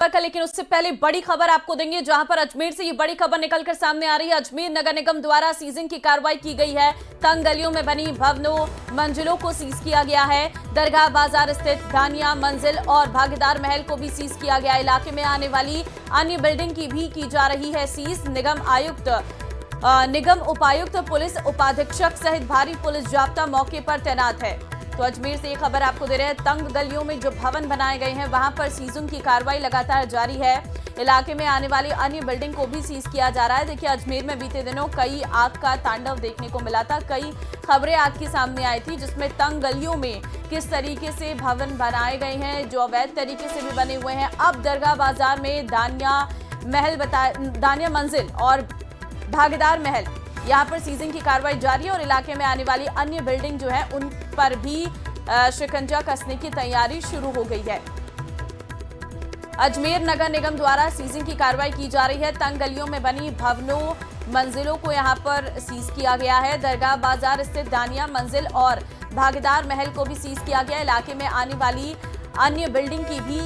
लेकिन उससे पहले बड़ी खबर आपको देंगे, जहां पर अजमेर से ये बड़ी खबर निकलकर सामने आ रही है। अजमेर नगर निगम द्वारा सीजिंग की कार्रवाई की गई है। तंग गलियों में बनी भवनों मंजिलों को सीज किया गया है। दरगाह बाजार स्थित दानिया मंजिल और भागीदार महल को भी सीज किया गया। इलाके में आने वाली अन्य बिल्डिंग की भी की जा रही है सीज। निगम उपायुक्त पुलिस उपाधीक्षक सहित भारी पुलिस जाब्ता मौके पर तैनात है। तो अजमेर से ये खबर आपको दे रहे हैं। तंग गलियों में जो भवन बनाए गए हैं वहां पर सीजिंग की कार्रवाई लगातार जारी है। इलाके में आने वाली अन्य बिल्डिंग को भी सीज किया जा रहा है। देखिए, अजमेर में बीते दिनों कई आग का तांडव देखने को मिला था। कई खबरें आग की सामने आई थी, जिसमें तंग गलियों में किस तरीके से भवन बनाए गए हैं, जो अवैध तरीके से भी बने हुए हैं। अब दरगाह बाजार में दानिया मंजिल और भागीदार महल, यहाँ पर सीजिंग की कार्रवाई जारी है और इलाके में आने वाली अन्य बिल्डिंग जो है उन पर भी शिकंजा कसने की तैयारी शुरू हो गई है। अजमेर नगर निगम द्वारा सीजिंग की कार्रवाई की जा रही है। तंग गलियों में बनी भवनों मंजिलों को यहाँ पर सीज किया गया है। दरगाह बाजार स्थित दानिया मंजिल और भागीदार महल को भी सीज किया गया। इलाके में आने वाली अन्य बिल्डिंग की भी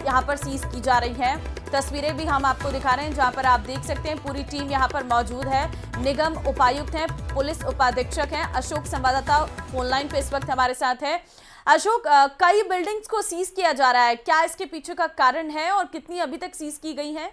यहाँ पर सीज की जा रही है। तस्वीरें भी हम आपको दिखा रहे हैं, जहां पर आप देख सकते हैं पूरी टीम यहां पर मौजूद है। निगम उपायुक्त हैं, पुलिस उपाधीक्षक हैं। अशोक संवाददाता फोनलाइन पे इस वक्त हमारे साथ है। अशोक, कई बिल्डिंग्स को सीज किया जा रहा है, क्या इसके पीछे का कारण है और कितनी अभी तक सीज की गई है?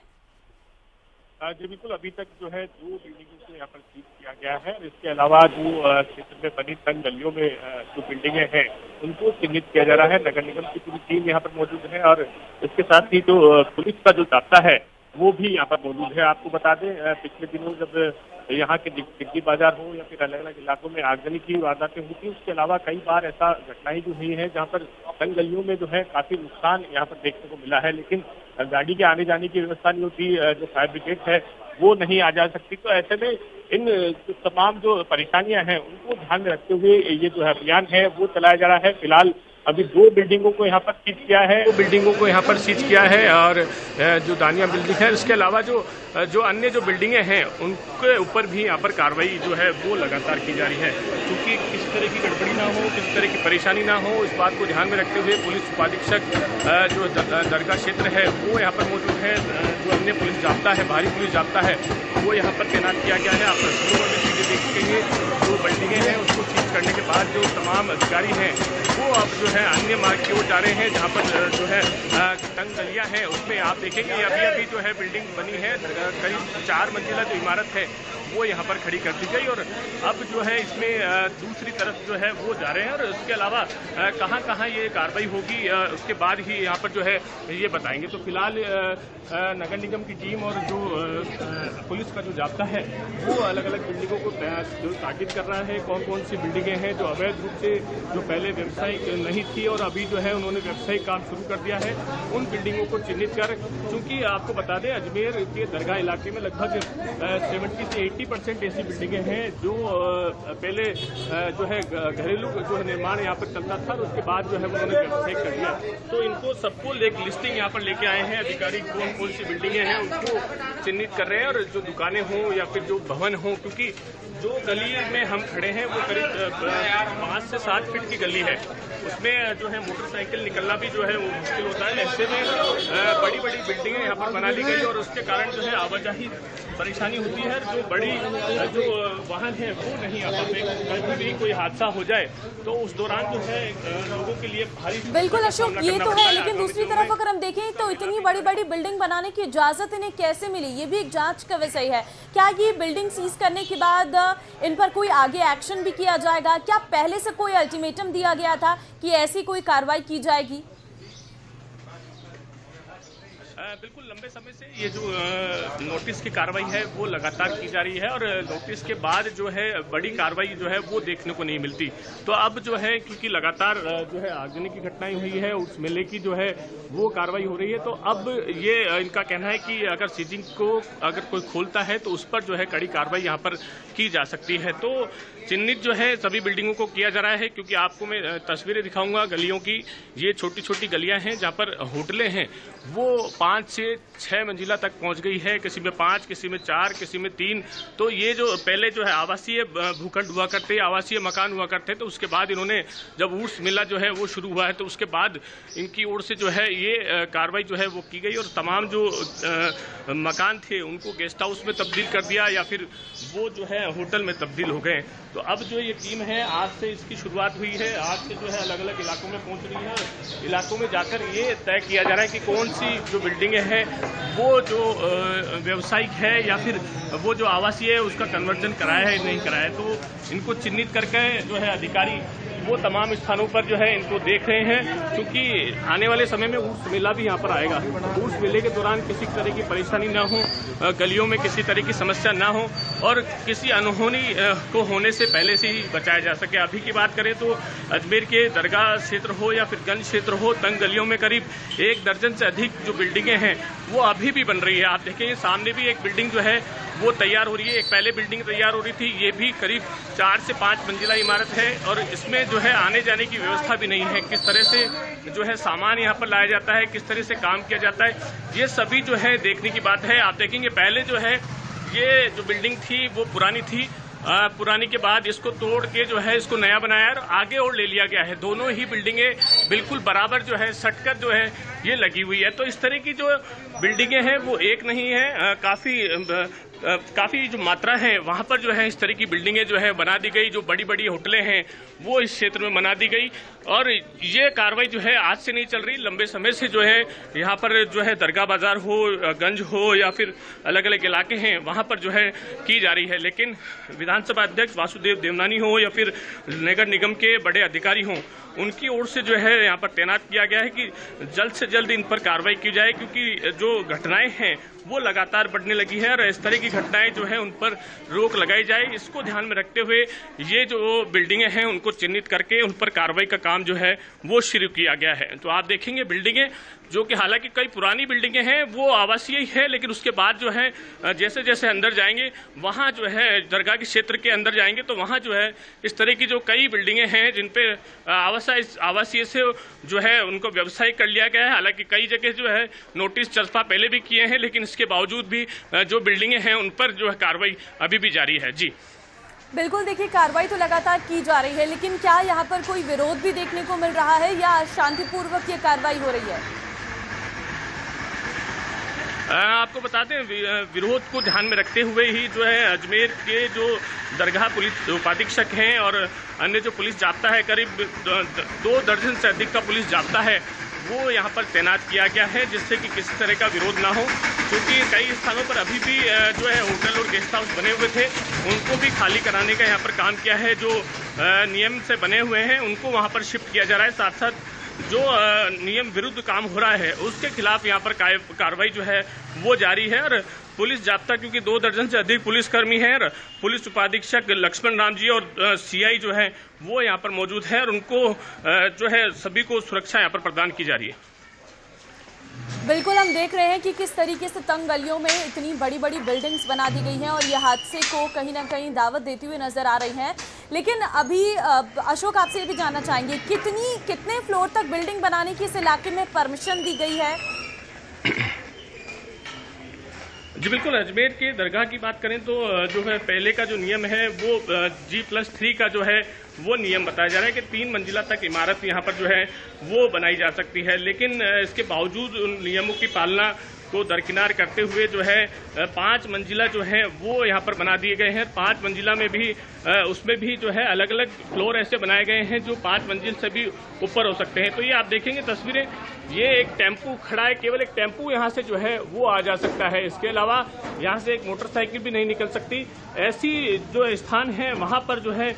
जी बिल्कुल, अभी तक जो है 2 बिल्डिंगों को यहाँ पर सीज किया गया है। और इसके अलावा जो क्षेत्र में बनी तंग गलियों में जो बिल्डिंगें हैं उनको चिन्हित किया जा रहा है। नगर निगम की पूरी टीम यहाँ पर मौजूद है और इसके साथ ही जो पुलिस का जो जाब्ता है वो भी यहाँ पर मौजूद है। आपको बता दें, पिछले दिनों जब यहाँ के दिग्गी बाजार हो या फिर अलग अलग इलाकों में आगजनी की वारदातें हुई, उसके अलावा कई बार ऐसा घटनाएं जो हुई है जहाँ पर तंग गलियों में जो है काफी नुकसान यहाँ पर देखने को मिला है। लेकिन गाड़ी के आने जाने की व्यवस्था नहीं होती, जो फायर ब्रिगेड है वो नहीं आ जा सकती। तो ऐसे में इन तमाम जो परेशानियां हैं उनको ध्यान में रखते हुए ये जो अभियान है वो चलाया जा रहा है। फिलहाल अभी 2 बिल्डिंगों को यहाँ पर सीज किया है। 2 बिल्डिंगों को यहाँ पर सीज किया है और जो दानिया बिल्डिंग है, इसके अलावा जो अन्य जो बिल्डिंगें हैं उनके ऊपर भी यहाँ पर कार्रवाई जो है वो लगातार की जा रही है। क्योंकि किसी तरह की गड़बड़ी ना हो, किसी तरह की परेशानी ना हो, इस बात को ध्यान में रखते हुए पुलिस उपाधीक्षक जो दरगाह क्षेत्र है वो यहाँ पर मौजूद है। जो अन्य पुलिस जाब्ता है, भारी पुलिस जाब्ता है, वो यहाँ पर तैनात किया गया है। आप तस्वीरों में सीधे देख सकेंगे जो बिल्डिंगें हैं उसको सीज करने के बाद जो तमाम अधिकारी हैं वो अब जो है अन्य मार्ग की ओर जा रहे हैं, जहाँ पर जो है तंग गलियाँ हैं उसमें आप देखेंगे अभी जो है बिल्डिंग बनी है, करीब 4 मंजिला जो इमारत है वो यहाँ पर खड़ी कर दी गई और अब जो है इसमें दूसरी तरफ जो है वो जा रहे हैं। और उसके अलावा कहाँ कहाँ ये कार्रवाई होगी उसके बाद ही यहाँ पर जो है ये बताएंगे। तो फिलहाल नगर निगम की टीम और जो पुलिस का जो जाब्ता है वो अलग अलग बिल्डिंगों को ताकीद कर रहा है। कौन कौन सी बिल्डिंगें हैं जो अवैध रूप से जो पहले व्यावसायिक नहीं थी और अभी जो है उन्होंने व्यावसायिक काम शुरू कर दिया है, उन बिल्डिंगों को चिन्हित कर, क्योंकि आपको बता दें अजमेर के दरगाह इलाके में लगभग 70 से 80% ऐसी बिल्डिंगें हैं जो पहले जो है घरेलू जो है निर्माण यहाँ पर चलता था और उसके बाद जो है उन्होंने व्यावसायिक कर दिया। तो इनको सबको एक लिस्टिंग यहाँ पर लेके आए हैं अधिकारी, कौन कौन सी बिल्डिंगें हैं उनको चिन्हित कर रहे हैं और जो दुकानें हों या फिर जो भवन हों, क्योंकि जो गली में हम खड़े हैं वो करीब 5 से 7 फीट की गली है, उसमें जो है मोटरसाइकिल निकलना भी जो है वो मुश्किल होता है। ऐसे में बड़ी बड़ी बिल्डिंगें यहाँ पर बना ली गई और उसके कारण जो है आवाजाही परेशानी होती है। जो बड़ी जो वाहन है वो नहीं आ पाते, कभी भी कोई हादसा हो जाए तो उस दौरान जो है लोगों के लिए भारी। बिल्कुल अशोक, ये तो है, लेकिन दूसरी तरफ अगर हम देखें तो इतनी बड़ी बड़ी बिल्डिंग बनाने की इजाजत इन्हें कैसे मिली, ये भी एक जांच का विषय है। क्या ये बिल्डिंग सीज करने के बाद इन पर कोई आगे एक्शन भी किया जाएगा? क्या पहले से कोई अल्टीमेटम दिया गया था कि ऐसी कोई कार्रवाई की जाएगी? बिल्कुल, लंबे समय से ये जो नोटिस की कार्रवाई है वो लगातार की जा रही है और नोटिस के बाद जो है बड़ी कार्रवाई जो है वो देखने को नहीं मिलती। तो अब जो है क्योंकि लगातार जो है आगजनी की घटनाएं हुई है, उस मेले की जो है वो कार्रवाई हो रही है, तो अब ये इनका कहना है कि अगर सीजिंग को अगर कोई खोलता है तो उस पर जो है कड़ी कार्रवाई यहाँ पर की जा सकती है। तो चिन्हित जो है सभी बिल्डिंगों को किया जा रहा है, क्योंकि आपको मैं तस्वीरें दिखाऊंगा गलियों की। ये छोटी छोटी गलियां हैं जहाँ पर होटलें हैं, वो 5 5 से 6 मंजिला तक पहुंच गई है, किसी में 5, किसी में 4, किसी में 3। तो ये जो पहले जो है आवासीय भूखंड हुआ करते, आवासीय मकान हुआ करते, तो उसके बाद इन्होंने जब ऊर्स मिला जो है वो शुरू हुआ है, तो उसके बाद इनकी ओर से जो है ये कार्रवाई जो है वो की गई और तमाम जो मकान थे उनको गेस्ट हाउस में तब्दील कर दिया या फिर वो जो है होटल में तब्दील हो गए। तो अब जो ये टीम है आज से इसकी शुरुआत हुई है, आज से जो है अलग अलग इलाकों में पहुंच रही है। इलाकों में जाकर ये तय किया जा रहा है कि कौन सी जो बिल्डिंगें हैं वो जो व्यावसायिक है या फिर वो जो आवासीय है उसका कन्वर्जन कराया है नहीं कराया है। तो इनको चिन्हित करके जो है अधिकारी वो तमाम स्थानों पर जो है इनको देख रहे हैं, क्योंकि आने वाले समय में उर्स मेला भी यहाँ पर आएगा। उर्स मेले के दौरान किसी तरह की परेशानी ना हो, गलियों में किसी तरह की समस्या ना हो और किसी अनहोनी को होने से पहले से ही बचाया जा सके। अभी की बात करें तो अजमेर के दरगाह क्षेत्र हो या फिर गंज क्षेत्र हो, तंग गलियों में करीब 1 दर्जन से अधिक जो बिल्डिंगें हैं वो अभी भी बन रही है। आप देखेंगे सामने भी एक बिल्डिंग जो है वो तैयार हो रही है, एक पहले बिल्डिंग तैयार हो रही थी, ये भी करीब 4 से 5 मंजिला इमारत है और इसमें जो है आने जाने की व्यवस्था भी नहीं है। किस तरह से जो है सामान यहाँ पर लाया जाता है, किस तरह से काम किया जाता है, ये सभी जो है देखने की बात है। आप देखेंगे पहले जो है ये जो बिल्डिंग थी वो पुरानी थी, पुरानी के बाद इसको तोड़ के जो है इसको नया बनाया और आगे और ले लिया गया है। दोनों ही बिल्डिंगें बिल्कुल बराबर जो है सटकर जो है ये लगी हुई है। तो इस तरह की जो बिल्डिंगें हैं वो एक नहीं है, काफ़ी जो मात्रा है वहाँ पर जो है इस तरह की बिल्डिंगें जो है बना दी गई। जो बड़ी बड़ी होटलें हैं वो इस क्षेत्र में बना दी गई और ये कार्रवाई जो है आज से नहीं चल रही, लंबे समय से जो है यहाँ पर जो है दरगाह बाजार हो, गंज हो या फिर अलग अलग इलाके हैं वहाँ पर जो है की जा रही है। लेकिन विधानसभा अध्यक्ष वासुदेव देवनानी हो या फिर नगर निगम के बड़े अधिकारी हों, उनकी ओर से जो है यहाँ पर तैनात किया गया है कि जल्द से जल्द इन पर कार्रवाई की जाए, क्योंकि जो घटनाएं हैं वो लगातार बढ़ने लगी है और इस तरह की घटनाएं जो है उन पर रोक लगाई जाए। इसको ध्यान में रखते हुए ये जो बिल्डिंगें हैं उनको चिन्हित करके उन पर कार्रवाई का काम जो है वो शुरू किया गया है। तो आप देखेंगे बिल्डिंगें जो कि हालांकि कई पुरानी बिल्डिंगें हैं वो आवासीय ही है, लेकिन उसके बाद जो है जैसे जैसे अंदर जाएंगे वहाँ जो है दरगाह के क्षेत्र के अंदर जाएंगे तो वहाँ जो है इस तरह की जो कई बिल्डिंगें हैं जिन पे आवासीय से जो है उनको व्यवसाय कर लिया गया है। हालांकि कई जगह जो है नोटिस चस्पा पहले भी किए हैं, लेकिन इसके बावजूद भी जो बिल्डिंगें हैं उन पर जो है कार्रवाई अभी भी जारी है। जी बिल्कुल, देखिए कार्रवाई तो लगातार की जा रही है, लेकिन क्या यहाँ पर कोई विरोध भी देखने को मिल रहा है या शांतिपूर्वक ये कार्रवाई हो रही है? आपको बताते हैं विरोध को ध्यान में रखते हुए ही जो है अजमेर के जो दरगाह पुलिस उपाधीक्षक हैं और अन्य जो पुलिस जाब्ता है, करीब 2 दर्जन से अधिक का पुलिस जाब्ता है वो यहाँ पर तैनात किया गया है, जिससे कि किसी तरह का विरोध ना हो। क्योंकि कई स्थानों पर अभी भी जो है होटल और गेस्ट हाउस बने हुए थे, उनको भी खाली कराने का यहाँ पर काम किया है। जो नियम से बने हुए हैं उनको वहाँ पर शिफ्ट किया जा रहा है। साथ साथ जो नियम विरुद्ध काम हो रहा है उसके खिलाफ यहाँ पर कार्रवाई जो है वो जारी है। और पुलिस जाब्ता क्योंकि 2 दर्जन से अधिक पुलिसकर्मी हैं और पुलिस उपाधीक्षक लक्ष्मण राम जी और सीआई जो है वो यहाँ पर मौजूद है और उनको जो है सभी को सुरक्षा यहाँ पर प्रदान की जा रही है। बिल्कुल, हम देख रहे हैं कि किस तरीके से तंग गलियों में इतनी बड़ी बड़ी बिल्डिंग्स बना दी गई हैं और ये हादसे को कहीं ना कहीं दावत देती हुई नजर आ रही हैं। लेकिन अभी अशोक आपसे ये भी जानना चाहेंगे कितने फ्लोर तक बिल्डिंग बनाने की इस इलाके में परमिशन दी गई है? जी बिल्कुल, अजमेर के दरगाह की बात करें तो जो है पहले का जो नियम है वो G+3 का जो है वो नियम बताया जा रहा है कि 3 मंजिला तक इमारत यहाँ पर जो है वो बनाई जा सकती है। लेकिन इसके बावजूद उन नियमों की पालना को दरकिनार करते हुए जो है 5 मंजिला जो है वो यहाँ पर बना दिए गए हैं। 5 मंजिला में भी उसमें भी जो है अलग अलग फ्लोर ऐसे बनाए गए हैं जो 5 मंजिल से भी ऊपर हो सकते हैं। तो ये आप देखेंगे तस्वीरें, ये एक टेम्पू खड़ा है, केवल एक टेम्पू यहाँ से जो है वो आ जा सकता है। इसके अलावा यहाँ से एक मोटरसाइकिल भी नहीं निकल सकती। ऐसी जो स्थान है वहाँ पर जो है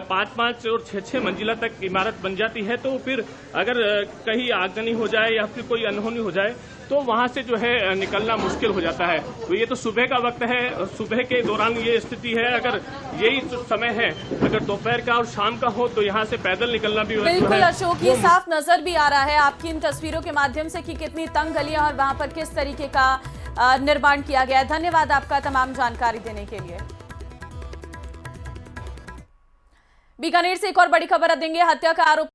5-5 और 6-6 मंजिला तक इमारत बन जाती है। तो फिर अगर कहीं आगजनी हो जाए या फिर कोई अनहोनी हो जाए तो वहाँ से जो है निकलना मुश्किल हो जाता है। तो ये तो सुबह का वक्त है, सुबह के दौरान ये स्थिति है। अगर यही समय है, अगर दोपहर का और शाम का हो तो यहाँ से पैदल निकलना भी बिल्कुल अशोक, ये साफ नजर भी आ रहा है आपकी इन तस्वीरों के माध्यम से कि कितनी तंग गलियां और वहाँ पर किस तरीके का निर्माण किया गया है। धन्यवाद आपका तमाम जानकारी देने के लिए। बीकानेर से एक और बड़ी खबर देंगे। हत्या का आरोप